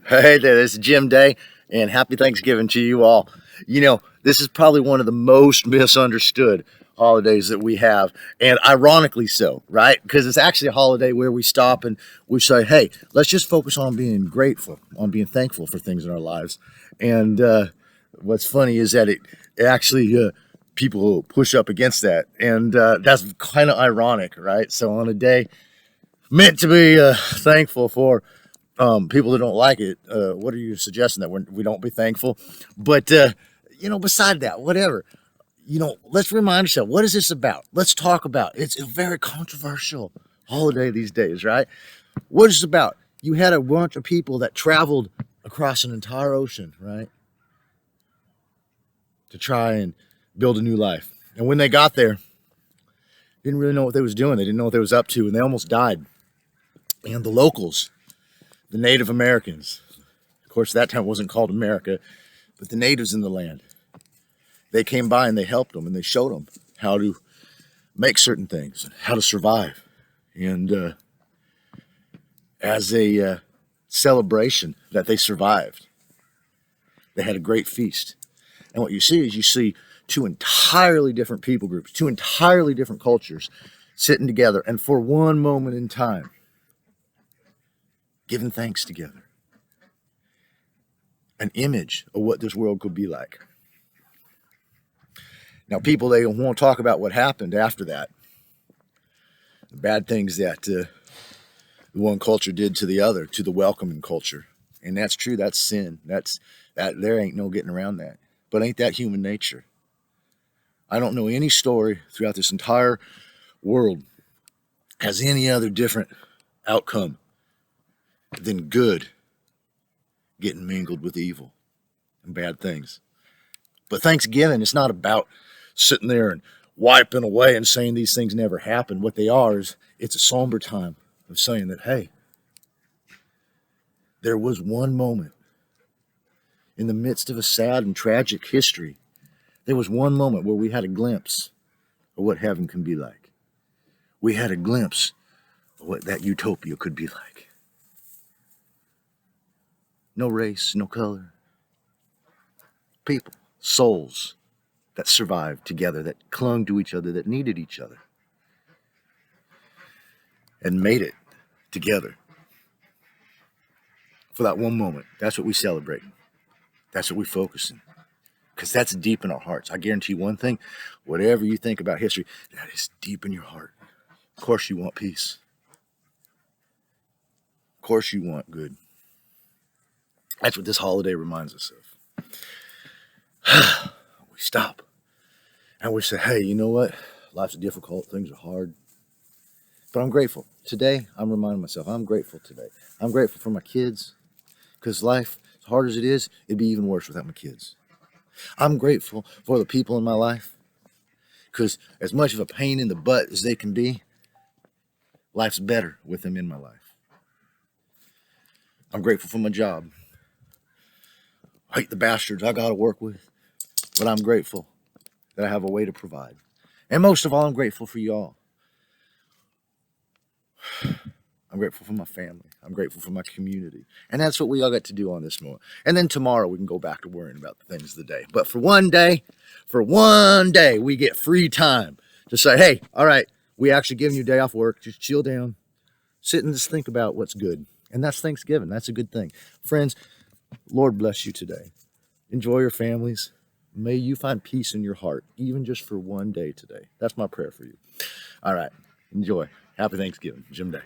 Hey there, this is Jim Day, and happy Thanksgiving to you all. This is probably one of the most misunderstood holidays that we have, and ironically so, right? Because it's actually a holiday where we stop and we say, hey, let's just focus on being grateful, on being thankful for things in our lives. And what's funny is that it actually, people push up against that, and that's kind of ironic, right? So on a day meant to be thankful for people that don't like it, what are you suggesting that we don't be thankful? But beside that, whatever. Let's remind ourselves, what is this about? Let's talk about. It's a very controversial holiday these days, right? What is it about? You had a bunch of people that traveled across an entire ocean, right, to try and build a new life. And when they got there, didn't really know what they was doing. They didn't know what they was up to, and they almost died. And the locals, the Native Americans, of course, that time it wasn't called America, but the natives in the land, they came by and they helped them and they showed them how to make certain things, how to survive. And as a celebration that they survived, they had a great feast. And what you see is you see two entirely different people groups, two entirely different cultures sitting together and for one moment in time, giving thanks together. An image of what this world could be like. Now, people, they won't talk about what happened after that. The bad things that the one culture did to the other, to the welcoming culture. And that's true. That's sin. There ain't no getting around that. But ain't that human nature? I don't know any story throughout this entire world has any other different outcome than good getting mingled with evil and bad things. But Thanksgiving, it's not about sitting there and wiping away and saying these things never happened. What they are is it's a somber time of saying that, hey, there was one moment in the midst of a sad and tragic history. There was one moment where we had a glimpse of what heaven can be like. We had a glimpse of what that utopia could be like. No race, no color. People, souls that survived together, that clung to each other, that needed each other, and made it together for that one moment. That's what we celebrate. That's what we focus on. Because that's deep in our hearts. I guarantee you one thing, whatever you think about history, that is deep in your heart. Of course you want peace. Of course you want good. That's what this holiday reminds us of. We stop and we say, hey, you know what? Life's difficult. Things are hard. But I'm grateful. Today, I'm reminding myself, I'm grateful today. I'm grateful for my kids. Because life, as hard as it is, it'd be even worse without my kids. I'm grateful for the people in my life. Because as much of a pain in the butt as they can be, life's better with them in my life. I'm grateful for my job. I hate the bastards I got to work with, but I'm grateful that I have a way to provide. And most of all, I'm grateful for y'all. I'm grateful for my family. I'm grateful for my community. And that's what we all got to do on this morning. And then tomorrow we can go back to worrying about the things of the day. But for one day, we get free time to say, hey, all right, we actually giving you a day off work. Just chill down, sit and just think about what's good. And that's Thanksgiving. That's a good thing. Friends, Lord bless you today. Enjoy your families. May you find peace in your heart, even just for one day today. That's my prayer for you. All right. Enjoy. Happy Thanksgiving. Jim Day.